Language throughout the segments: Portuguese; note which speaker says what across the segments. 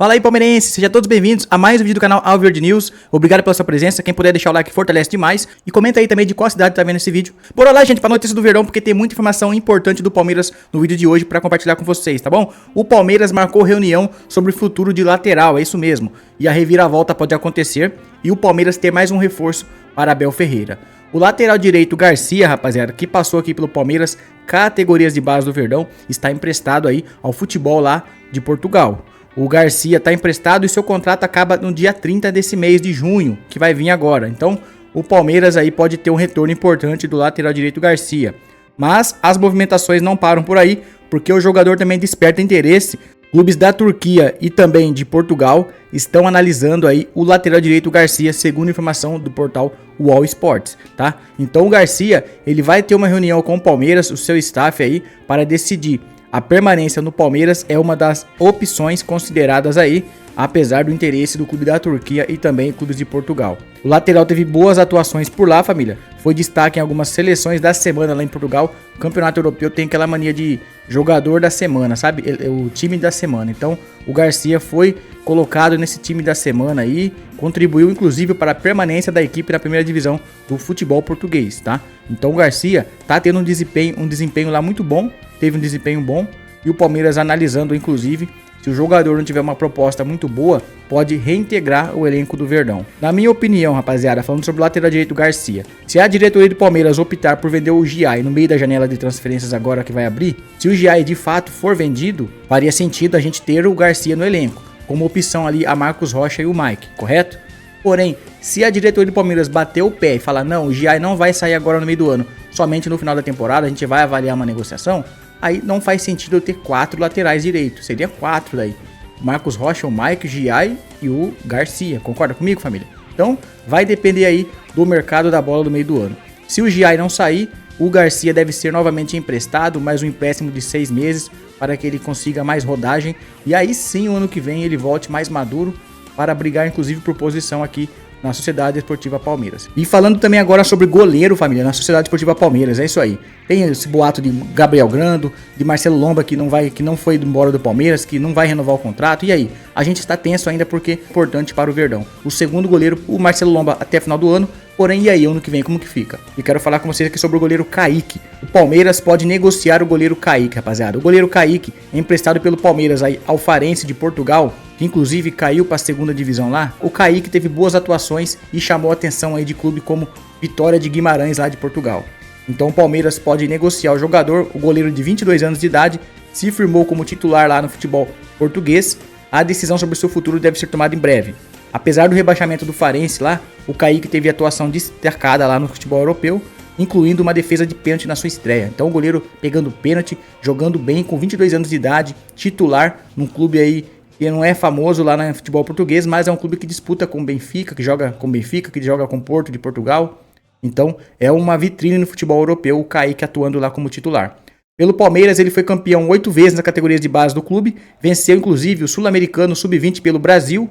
Speaker 1: Fala aí, palmeirense, sejam todos bem-vindos a mais um vídeo do canal Alviverde News. Obrigado pela sua presença, quem puder deixar o like fortalece demais. E comenta aí também de qual cidade tá vendo esse vídeo. Bora lá, gente, pra notícia do Verdão, porque tem muita informação importante do Palmeiras no vídeo de hoje pra compartilhar com vocês, tá bom? O Palmeiras marcou reunião sobre o futuro de lateral, é isso mesmo. E a reviravolta pode acontecer e o Palmeiras ter mais um reforço para Abel Ferreira. O lateral direito Garcia, rapaziada, que passou aqui pelo Palmeiras, categorias de base do Verdão, está emprestado aí ao futebol lá de Portugal. O Garcia está emprestado e seu contrato acaba no dia 30 desse mês de junho, que vai vir agora. Então, o Palmeiras aí pode ter um retorno importante do lateral direito Garcia. Mas as movimentações não param por aí, porque o jogador também desperta interesse. Clubes da Turquia e também de Portugal estão analisando aí o lateral direito Garcia, segundo informação do portal UOL Sports, tá? Então o Garcia, ele vai ter uma reunião com o Palmeiras, o seu staff aí, para decidir. A permanência no Palmeiras é uma das opções consideradas aí, apesar do interesse do clube da Turquia e também clubes de Portugal. O lateral teve boas atuações por lá, família. Foi destaque em algumas seleções da semana lá em Portugal. O campeonato europeu tem aquela mania de jogador da semana, sabe? O time da semana. Então, o Garcia foi colocado nesse time da semana aí, contribuiu inclusive para a permanência da equipe na primeira divisão do futebol português, tá? Então, o Garcia tá tendo um desempenho lá muito bom. Teve um desempenho bom e o Palmeiras analisando, inclusive, se o jogador não tiver uma proposta muito boa, pode reintegrar o elenco do Verdão. Na minha opinião, rapaziada, falando sobre o lateral direito Garcia, se a diretoria do Palmeiras optar por vender o Giai no meio da janela de transferências agora que vai abrir, se o Giai de fato for vendido, faria sentido a gente ter o Garcia no elenco, como opção ali a Marcos Rocha e o Mike, correto? Porém, se a diretoria do Palmeiras bater o pé e falar, não, o Giai não vai sair agora no meio do ano, somente no final da temporada, a gente vai avaliar uma negociação, aí não faz sentido eu ter 4 laterais direitos, seria 4 daí. Marcos Rocha, o Mike, o Giai e o Garcia, concorda comigo, família? Então, vai depender aí do mercado da bola do meio do ano. Se o Giai não sair, o Garcia deve ser novamente emprestado, mais um empréstimo de 6 meses, para que ele consiga mais rodagem, e aí sim, o ano que vem, ele volte mais maduro, para brigar inclusive por posição aqui na Sociedade Esportiva Palmeiras. E falando também agora sobre goleiro, família, na Sociedade Esportiva Palmeiras, é isso aí. Tem esse boato de Gabriel Grando, de Marcelo Lomba que não foi embora do Palmeiras, que não vai renovar o contrato. E aí? A gente está tenso ainda porque é importante para o Verdão. O segundo goleiro, o Marcelo Lomba, até final do ano. Porém, e aí, ano que vem, como que fica? E quero falar com vocês aqui sobre o goleiro Kaique. O Palmeiras pode negociar o goleiro Kaique, rapaziada. O goleiro Kaique é emprestado pelo Palmeiras aí ao Farense de Portugal, que inclusive caiu para a segunda divisão lá. O Kaique teve boas atuações e chamou a atenção aí de clube como Vitória de Guimarães lá de Portugal. Então o Palmeiras pode negociar o jogador, o goleiro de 22 anos de idade, se firmou como titular lá no futebol português. A decisão sobre o seu futuro deve ser tomada em breve. Apesar do rebaixamento do Farense lá, o Kaique teve atuação destacada lá no futebol europeu, incluindo uma defesa de pênalti na sua estreia. Então o goleiro pegando pênalti, jogando bem, com 22 anos de idade, titular num clube aí que não é famoso lá no futebol português, mas é um clube que disputa com o Benfica, que joga com o Benfica, que joga com o Porto de Portugal. Então é uma vitrine no futebol europeu, o Kaique atuando lá como titular. Pelo Palmeiras, ele foi campeão 8 vezes nas categorias de base do clube, venceu inclusive o Sul-Americano Sub-20 pelo Brasil,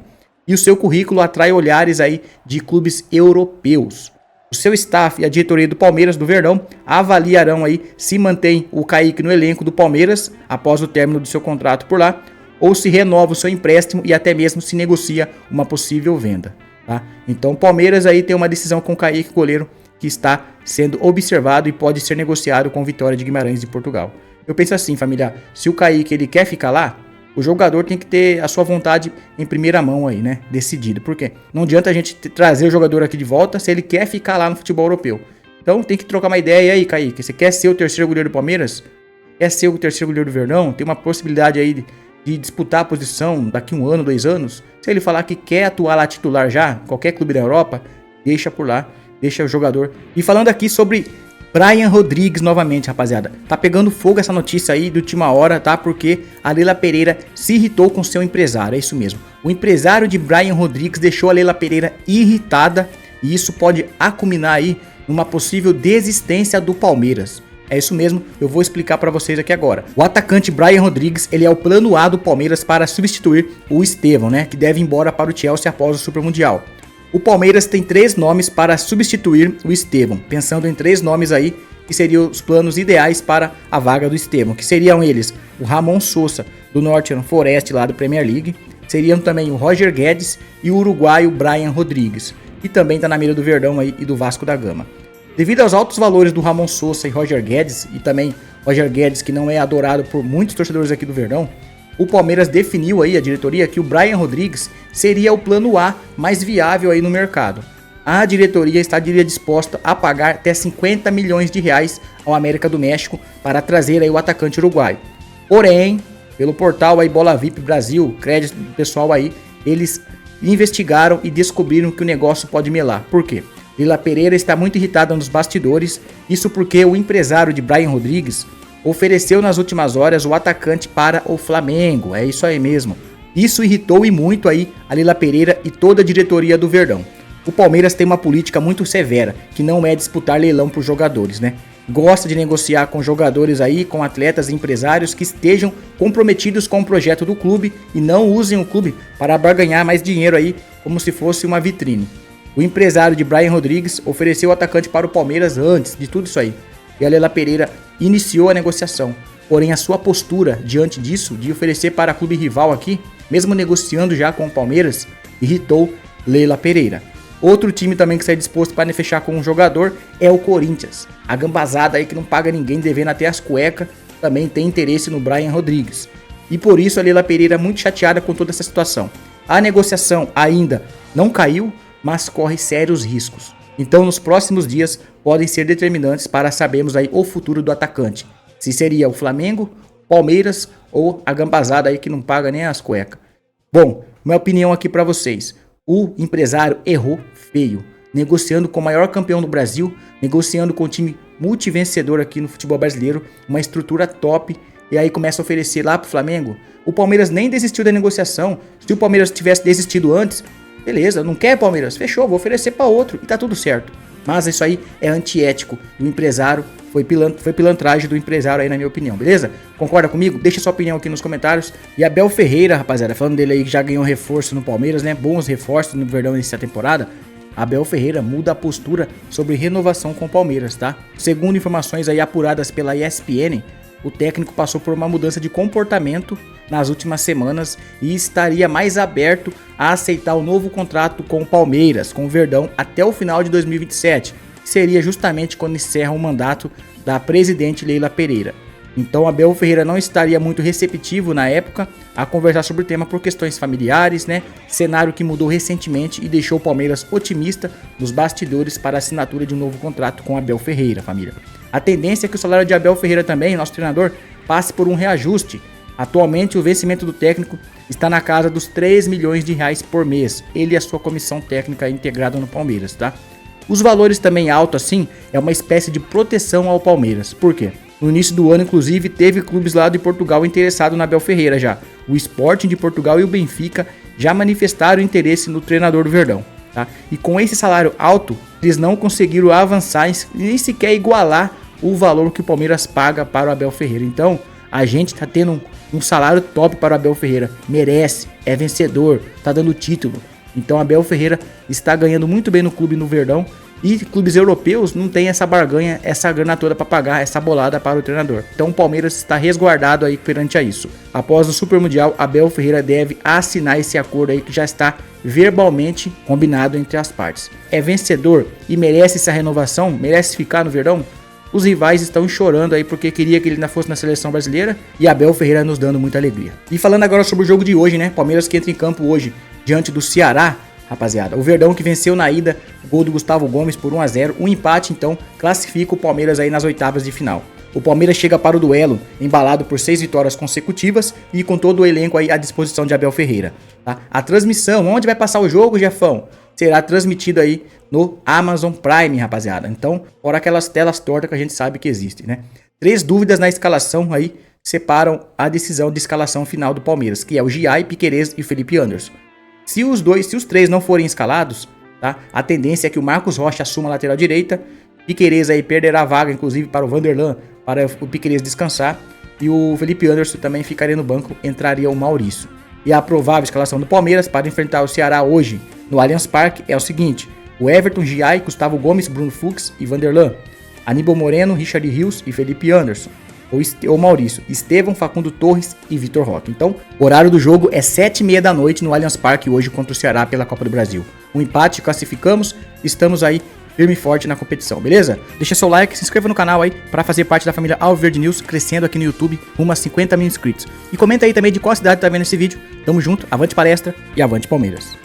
Speaker 1: e o seu currículo atrai olhares aí de clubes europeus. O seu staff e a diretoria do Palmeiras do Verdão avaliarão aí se mantém o Kaique no elenco do Palmeiras após o término do seu contrato por lá, ou se renova o seu empréstimo e até mesmo se negocia uma possível venda, tá? Então o Palmeiras aí tem uma decisão com o Kaique, goleiro, que está sendo observado e pode ser negociado com Vitória de Guimarães de Portugal. Eu penso assim, família, se o Kaique ele quer ficar lá, o jogador tem que ter a sua vontade em primeira mão aí, né? Decidida. Por quê? Não adianta a gente trazer o jogador aqui de volta se ele quer ficar lá no futebol europeu. Então tem que trocar uma ideia. E aí, Kaique, você quer ser o terceiro goleiro do Palmeiras? Quer ser o terceiro goleiro do Verdão? Tem uma possibilidade aí de disputar a posição daqui 1 ano, 2 anos? Se ele falar que quer atuar lá titular já, qualquer clube da Europa, deixa por lá, deixa o jogador. E falando aqui sobre Brian Rodrigues novamente, rapaziada. Tá pegando fogo essa notícia aí de última hora, tá? Porque a Leila Pereira se irritou com seu empresário, é isso mesmo. O empresário de Brian Rodrigues deixou a Leila Pereira irritada e isso pode acuminar aí numa possível desistência do Palmeiras. É isso mesmo, eu vou explicar para vocês aqui agora. O atacante Brian Rodrigues, ele é o plano A do Palmeiras para substituir o Estevão, né? Que deve ir embora para o Chelsea após o Super Mundial. O Palmeiras tem 3 nomes para substituir o Estevão, pensando em 3 nomes aí que seriam os planos ideais para a vaga do Estevão, que seriam eles: o Ramon Sousa, do Nottingham Forest lá da Premier League, seriam também o Roger Guedes e o uruguaio Brian Rodrigues, que também está na mira do Verdão aí e do Vasco da Gama. Devido aos altos valores do Ramon Sousa e Roger Guedes, e também Roger Guedes, que não é adorado por muitos torcedores aqui do Verdão, o Palmeiras definiu aí, a diretoria, que o Brian Rodrigues seria o plano A mais viável aí no mercado. A diretoria estaria disposta a pagar até 50 milhões de reais ao América do México para trazer aí o atacante uruguaio. Porém, pelo portal aí Bola VIP Brasil, crédito do pessoal aí, eles investigaram e descobriram que o negócio pode melar. Por quê? Leila Pereira está muito irritada nos bastidores, isso porque o empresário de Brian Rodrigues ofereceu nas últimas horas o atacante para o Flamengo, é isso aí mesmo. Isso irritou e muito aí a Leila Pereira e toda a diretoria do Verdão. O Palmeiras tem uma política muito severa, que não é disputar leilão por jogadores, né? Gosta de negociar com jogadores aí, com atletas e empresários que estejam comprometidos com o projeto do clube e não usem o clube para barganhar mais dinheiro aí, como se fosse uma vitrine. O empresário de Brian Rodrigues ofereceu o atacante para o Palmeiras antes de tudo isso aí. E a Leila Pereira iniciou a negociação. Porém, a sua postura diante disso, de oferecer para clube rival aqui, mesmo negociando já com o Palmeiras, irritou Leila Pereira. Outro time também que está disposto para fechar com um jogador é o Corinthians. A gambazada aí que não paga ninguém, devendo até as cuecas, também tem interesse no Brian Rodrigues. E por isso a Leila Pereira é muito chateada com toda essa situação. A negociação ainda não caiu, mas corre sérios riscos. Então nos próximos dias podem ser determinantes para sabermos aí o futuro do atacante. Se seria o Flamengo, Palmeiras ou a gambazada aí que não paga nem as cuecas. Bom, minha opinião aqui para vocês. O empresário errou feio, negociando com o maior campeão do Brasil, negociando com um time multivencedor aqui no futebol brasileiro, uma estrutura top, e aí começa a oferecer lá pro Flamengo. O Palmeiras nem desistiu da negociação. Se o Palmeiras tivesse desistido antes, beleza, não quer Palmeiras? Fechou, vou oferecer para outro e tá tudo certo. Mas isso aí é antiético do empresário, foi pilantragem do empresário aí na minha opinião, beleza? Concorda comigo? Deixa sua opinião aqui nos comentários. E Abel Ferreira, rapaziada, falando dele aí que já ganhou reforço no Palmeiras, né? Bons reforços no Verdão nessa temporada. Abel Ferreira muda a postura sobre renovação com o Palmeiras, tá? Segundo informações aí apuradas pela ESPN, o técnico passou por uma mudança de comportamento nas últimas semanas e estaria mais aberto a aceitar o novo contrato com o Palmeiras, com o Verdão, até o final de 2027, que seria justamente quando encerra o mandato da presidente Leila Pereira. Então Abel Ferreira não estaria muito receptivo na época a conversar sobre o tema por questões familiares, né? Cenário que mudou recentemente e deixou o Palmeiras otimista nos bastidores para a assinatura de um novo contrato com Abel Ferreira, família. A tendência é que o salário de Abel Ferreira também, nosso treinador, passe por um reajuste. Atualmente o vencimento do técnico está na casa dos 3 milhões de reais por mês, ele e a sua comissão técnica integrada no Palmeiras, tá? Os valores também altos assim é uma espécie de proteção ao Palmeiras. Por quê? No início do ano, inclusive, teve clubes lá de Portugal interessados na Abel Ferreira já. O Sporting de Portugal e o Benfica já manifestaram interesse no treinador do Verdão, tá? E com esse salário alto, eles não conseguiram avançar nem sequer igualar o valor que o Palmeiras paga para o Abel Ferreira. Então, a gente tá tendo um salário top para o Abel Ferreira. Merece, é vencedor, tá dando título. Então, Abel Ferreira está ganhando muito bem no clube no Verdão. E clubes europeus não tem essa barganha, essa grana toda para pagar essa bolada para o treinador. Então o Palmeiras está resguardado aí perante a isso. Após o Super Mundial, Abel Ferreira deve assinar esse acordo aí que já está verbalmente combinado entre as partes. É vencedor e merece essa renovação, merece ficar no Verdão? Os rivais estão chorando aí porque queria que ele ainda fosse na seleção brasileira e Abel Ferreira nos dando muita alegria. E falando agora sobre o jogo de hoje, né? Palmeiras que entra em campo hoje diante do Ceará. Rapaziada, o Verdão que venceu na ida, o gol do Gustavo Gomes por 1-0, um empate então classifica o Palmeiras aí nas oitavas de final. O Palmeiras chega para o duelo embalado por 6 vitórias consecutivas e com todo o elenco aí à disposição de Abel Ferreira, tá? A transmissão, onde vai passar o jogo, Jefão? Será transmitido aí no Amazon Prime, rapaziada. Então, fora aquelas telas tortas que a gente sabe que existem, né? 3 dúvidas na escalação aí separam a decisão de escalação final do Palmeiras, que é o Giai, Piquerez e o Felipe Anderson. Se os três não forem escalados, tá? A tendência é que o Marcos Rocha assuma a lateral direita, Piquerez aí perderá a vaga, inclusive para o Vanderlan, para o Piquerez descansar, e o Felipe Anderson também ficaria no banco, entraria o Maurício. E a provável escalação do Palmeiras para enfrentar o Ceará hoje no Allianz Parque é o seguinte: o Everton, Giai, Gustavo Gomes, Bruno Fux e Vanderlan, Aníbal Moreno, Richard Rios e Felipe Anderson, ou Maurício, Estevão, Facundo Torres e Vitor Roque. Então, o horário do jogo é 7h30 da noite no Allianz Parque hoje contra o Ceará pela Copa do Brasil. Um empate, classificamos, estamos aí firme e forte na competição, beleza? Deixa seu like, se inscreva no canal aí para fazer parte da família Alviverde News, crescendo aqui no YouTube rumo a 50 mil inscritos. E comenta aí também de qual cidade tá vendo esse vídeo. Tamo junto, avante palestra e avante Palmeiras.